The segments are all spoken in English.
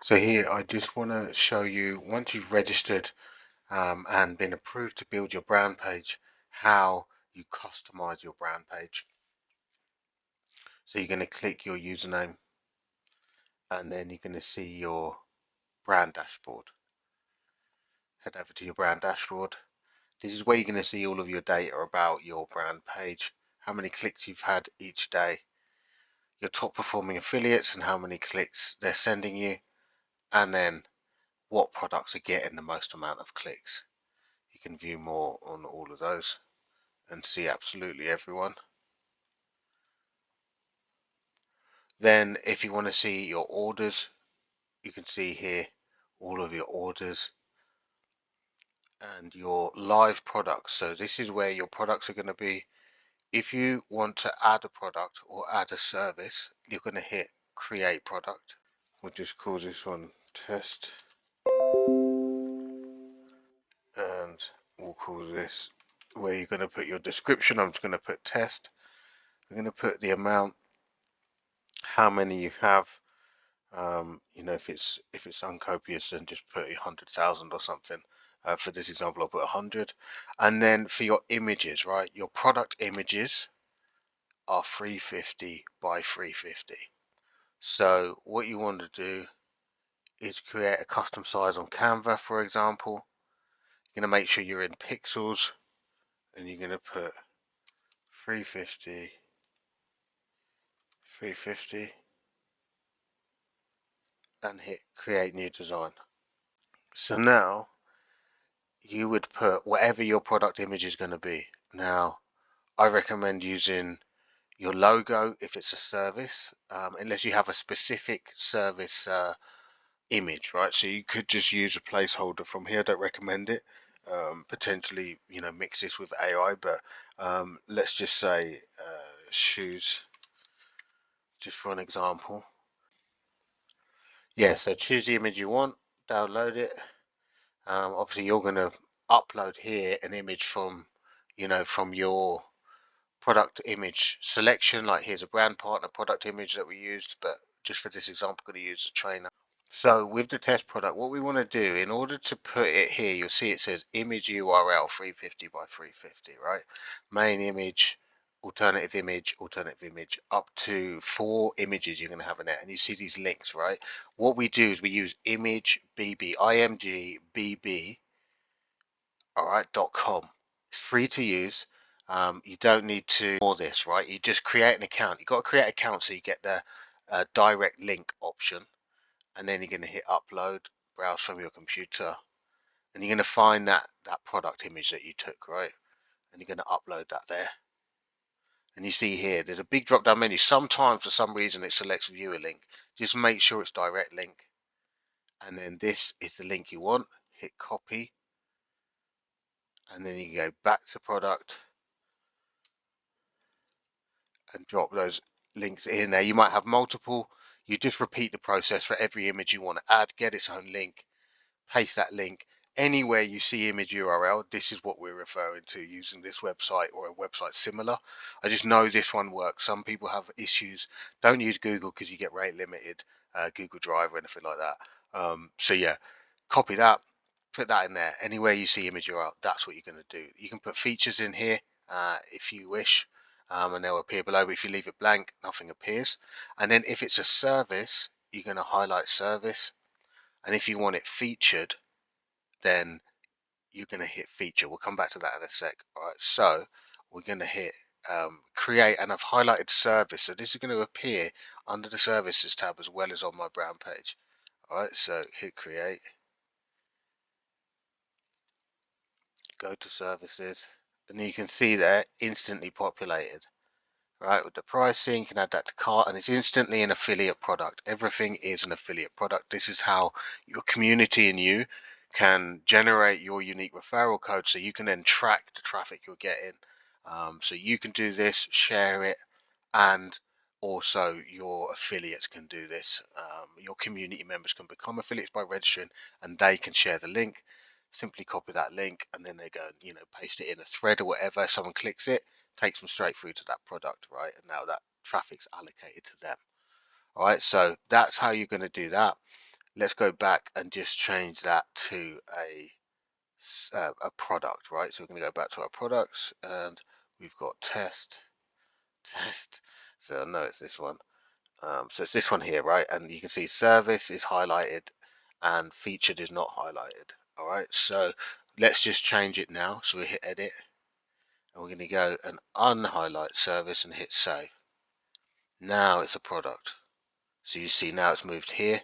So here I just want to show you, once you've registered and been approved to build your brand page, how you customize your brand page. So you're going to click your username and then you're going to see your brand dashboard. Head over to your brand dashboard. This is where you're going to see all of your data about your brand page, how many clicks you've had each day, your top performing affiliates and how many clicks they're sending you, and then what products are getting the most amount of clicks. You can view more on all of those and see absolutely everyone. Then if you want to see your orders, you can see here all of your orders and your live products. So this is where your products are going to be. If you want to add a product or add a service, you're going to hit create product. We'll just call this one test, and we'll call this where you're going to put your description. I'm just going to put test. I'm going to put the amount, how many you have. You know, if it's uncopious, then just put 100,000 or something. For this example, I'll put 100. And then for your images, right? Your product images are 350 by 350. So what you want to do is create a custom size on Canva, for example. You're going to make sure you're in pixels, and you're going to put 350, 350, and hit create new design. So now you would put whatever your product image is going to be. Now, I recommend using your logo if it's a service, unless you have a specific service image, right? So you could just use a placeholder from here. I don't recommend it. Potentially, you know, mix this with AI, but let's just say shoes, just for an example. Yeah, so choose the image you want, download it. Obviously, you're going to upload here an image from, you know, from your product image selection. Like here's a brand partner product image that we used, but just for this example, I'm going to use a trainer. So with the test product, what we want to do in order to put it here, you'll see it says image URL 350 by 350, right? Main image, alternative image, up to 4 images you're going to have in it, and you see these links, right? What we do is we use image bb, imgbb, all right, .com. It's free to use. You don't need to more this, right? You just create an account. You've got to create an account so you get the direct link option, and then you're going to hit upload, browse from your computer, and you're going to find that product image that you took, right? And you're going to upload that there. And you see here, there's a big drop down menu. Sometimes for some reason it selects viewer link. Just make sure it's direct link. And then this is the link you want. Hit copy. And then you can go back to product and drop those links in there. You might have multiple. You just repeat the process for every image you want to add. Get its own link. Paste that link. Anywhere you see image URL, this is what we're referring to using this website or a website similar. I just know this one works. Some people have issues. Don't use Google because you get rate limited, Google Drive or anything like that. So yeah, copy that, put that in there. Anywhere you see image URL, that's what you're going to do. You can put features in here if you wish, and they'll appear below. But if you leave it blank, nothing appears. And then if it's a service, you're going to highlight service. And if you want it featured, then you're going to hit feature. We'll come back to that in a sec. All right, so we're going to hit create, and I've highlighted service. So this is going to appear under the services tab as well as on my brand page. All right, so hit create, go to services, and you can see there instantly populated. Right, with the pricing, you can add that to cart, and it's instantly an affiliate product. Everything is an affiliate product. This is how your community and you can generate your unique referral code, so you can then track the traffic you're getting. So you can do this, share it, and also your affiliates can do this. Your community members can become affiliates by registering, and they can share the link. Simply copy that link, and then they go and, you know, paste it in a thread or whatever. Someone clicks it, takes them straight through to that product, right? And now that traffic's allocated to them. All right, so that's how you're going to do that. let's go back and just change that to a product, right? So we're going to go back to our products, and we've got test. So no, it's this one. So it's this one here, right? And you can see service is highlighted and featured is not highlighted. All right, so let's just change it now. So we hit edit, and we're going to go and unhighlight service and hit save. Now it's a product. So you see now it's moved here,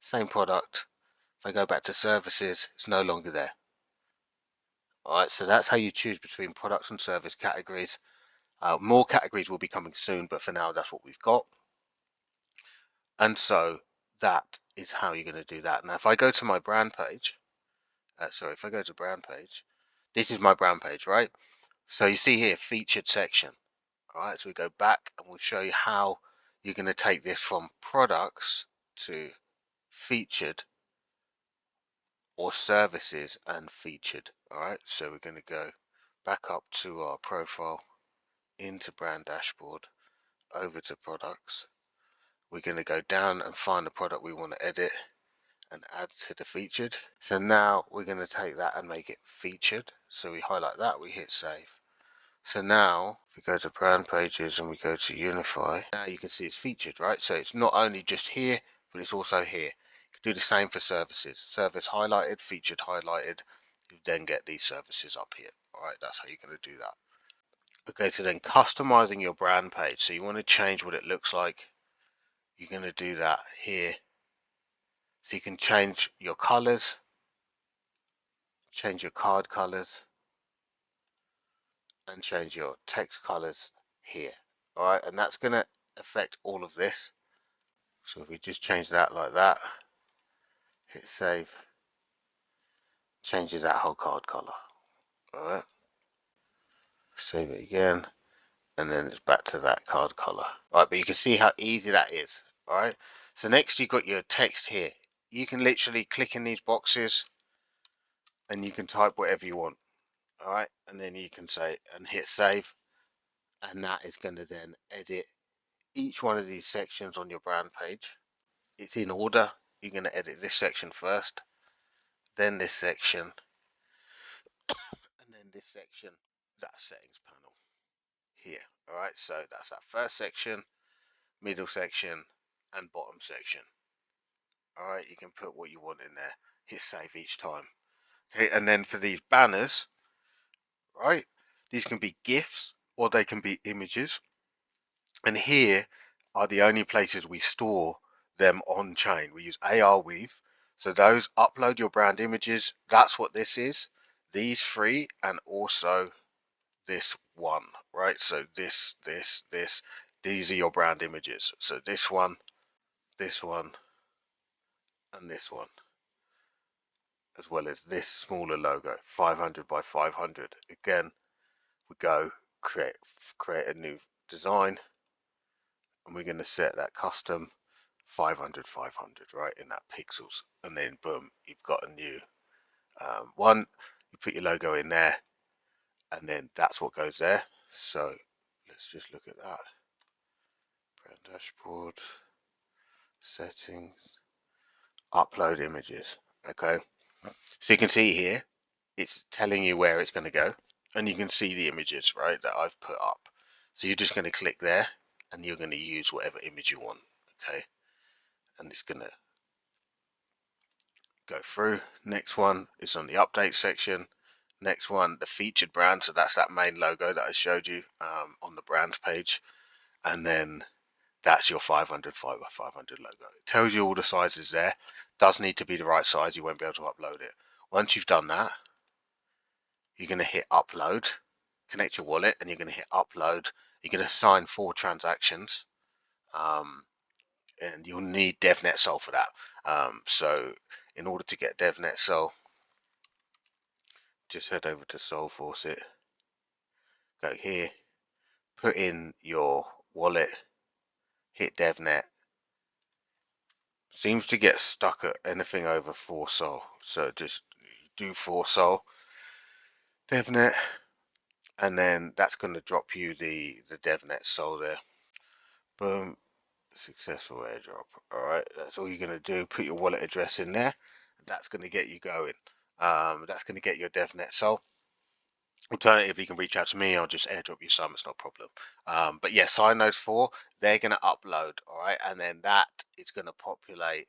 same product. If I go back to services, it's no longer there. All right, so that's how you choose between products and service categories. More categories will be coming soon, but for now, that's what we've got. And so that is how you're going to do that. Now, if I go to my brand page, if I go to brand page, this is my brand page, right? So you see here, featured section. All right, so we go back and we'll show you how you're going to take this from products to featured or services and featured. All right, so we're going to go back up to our profile, into brand dashboard, over to products. We're going to go down and find the product we want to edit and add to the featured. So now we're going to take that and make it featured. So we highlight that, we hit save. So now if we go to brand pages and we go to Uni-Fy, now you can see it's featured, right? So it's not only just here, but it's also here. You can do the same for services. Service highlighted, featured highlighted. You then get these services up here. All right, that's how you're going to do that. Okay, so then customizing your brand page. So you want to change what it looks like. You're going to do that here. So you can change your colors, change your card colors, and change your text colors here. All right, and that's going to affect all of this. So if we just change that like that, hit save, changes that whole card color. All right, save it again, and then it's back to that card color. All right, but you can see how easy that is. All right, so next you've got your text here. You can literally click in these boxes and you can type whatever you want. All right, and then you can say and hit save, and that is going to then edit each one of these sections on your brand page. It's in order. You're going to edit this section first, then this section, and then this section. That settings panel here. All right, so that's that first section, middle section, and bottom section. All right, you can put what you want in there. Hit save each time. Okay, and then for these banners, right, these can be GIFs or they can be images. And here are the only places we store them on chain. We use AR Weave. So those upload your brand images. That's what this is. These three, and also this one, right? So this, these are your brand images. So this one, and this one, as well as this smaller logo, 500 by 500. Again, we go create a new design, and we're going to set that custom 500 500 right in that pixels, and then boom, you've got a new one. You put your logo in there, and then that's what goes there. So let's just look at that. Brand dashboard, settings, upload images. Okay, so you can see here it's telling you where it's going to go, and you can see the images, right, that I've put up. So you're just going to click there and you're going to use whatever image you want. Okay, and it's going to go through. Next one is on the update section. Next one, the featured brand. So that's that main logo that I showed you on the brand page. And then that's your 500 by 500 logo. It tells you all the sizes there. Does need to be the right size. You won't be able to upload it. Once you've done that, you're going to hit upload, connect your wallet, and you're going to hit upload. You're going to assign 4 transactions. And you'll need DevNet Sol for that. So in order to get DevNet Sol, just head over to Sol Faucet, go here, put in your wallet, hit DevNet. Seems to get stuck at anything over 4 Sol, so just do 4 Sol DevNet, and then that's going to drop you the DevNet Sol there. Boom, successful airdrop. All right, that's all you're going to do. Put your wallet address in there. That's going to get you going. That's going to get your DevNet. So alternatively, you can reach out to me. I'll just airdrop you some. It's no problem. But yeah, sign those 4. They're going to upload. All right, and then that is going to populate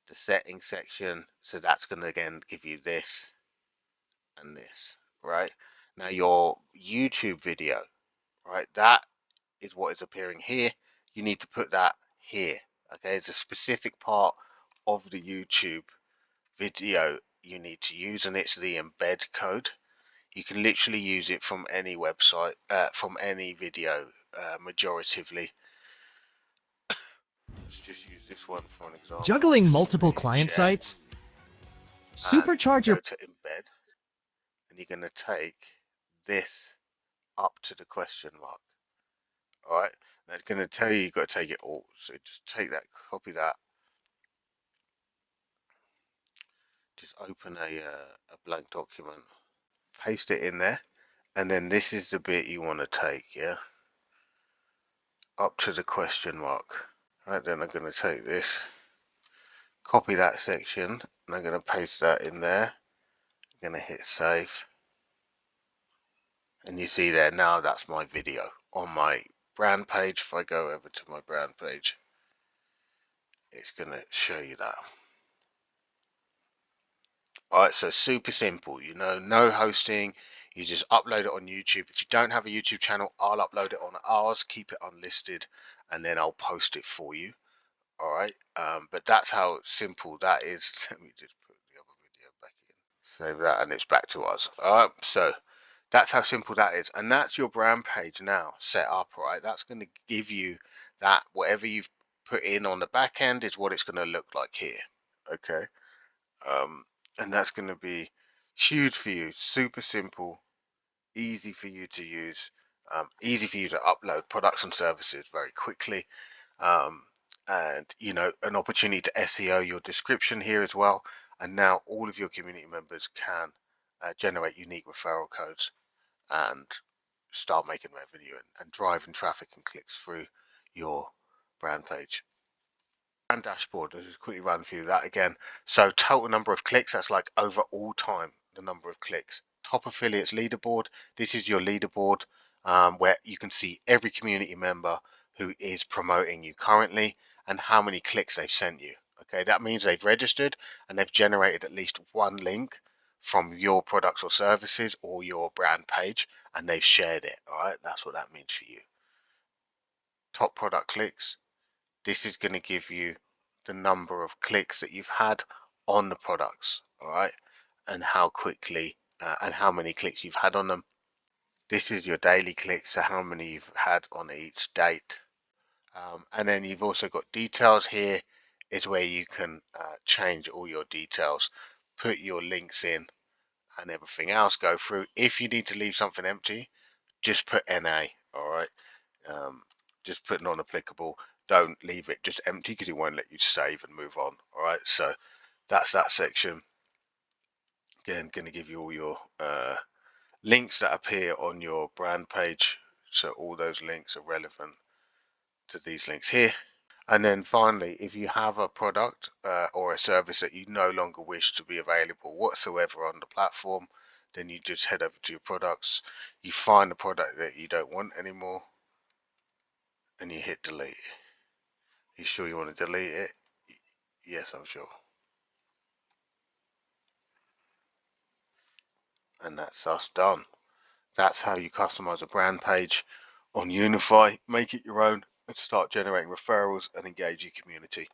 the settings section. So that's going to again give you this and this. Right now, your YouTube video. Right, that is what is appearing here. You need to put that here. Okay, it's a specific part of the YouTube video you need to use, and it's the embed code. You can literally use it from any website, from any video, majoritively. Let's just use this one for an example. Juggling multiple client sites? Supercharge your... Go to embed, and you're going to take this up to the question mark. All right, that's going to tell you you've got to take it all. So just take that, copy that, just open a blank document, paste it in there, and then this is the bit you want to take, yeah, up to the question mark. Right, then I'm going to take this, copy that section, and I'm going to paste that in there. I'm going to hit save, and you see there now that's my video on my brand page. If I go over to my brand page, it's going to show you that. Alright, so super simple, you know, no hosting. You just upload it on YouTube. If you don't have a YouTube channel, I'll upload it on ours, keep it unlisted, and then I'll post it for you. Alright, but that's how simple that is. Let me just put the other video back in. Save that, and it's back to us. Alright, so that's how simple that is. And that's your brand page now set up, right? That's going to give you that, whatever you've put in on the back end is what it's going to look like here. Okay. And that's going to be huge for you. Super simple, easy for you to use, easy for you to upload products and services very quickly, and you know, an opportunity to SEO your description here as well. And now all of your community members can generate unique referral codes and start making revenue and driving traffic and clicks through your brand page. And dashboard, let's just quickly run through that again. So total number of clicks, that's like over all time, the number of clicks. Top affiliates leaderboard, this is your leaderboard, where you can see every community member who is promoting you currently and how many clicks they've sent you. Okay, that means they've registered and they've generated at least one link from your products or services or your brand page, and they've shared it. All right, that's what that means for you. Top product clicks, this is going to give you the number of clicks that you've had on the products, all right, and how quickly and how many clicks you've had on them. This is your daily clicks, so how many you've had on each date. And then you've also got details here, is where you can change all your details, put your links in and everything else, go through. If you need to leave something empty, just put NA, all right. Just put non-applicable. Don't leave it just empty because it won't let you save and move on. All right, so that's that section. Again, going to give you all your links that appear on your brand page. So all those links are relevant to these links here. And then finally, if you have a product or a service that you no longer wish to be available whatsoever on the platform, then you just head over to your products. You find the product that you don't want anymore, and you hit delete. You sure you want to delete it? Yes, I'm sure. And that's us done. That's how you customize a brand page on Uni-Fy, make it your own, and start generating referrals and engage your community.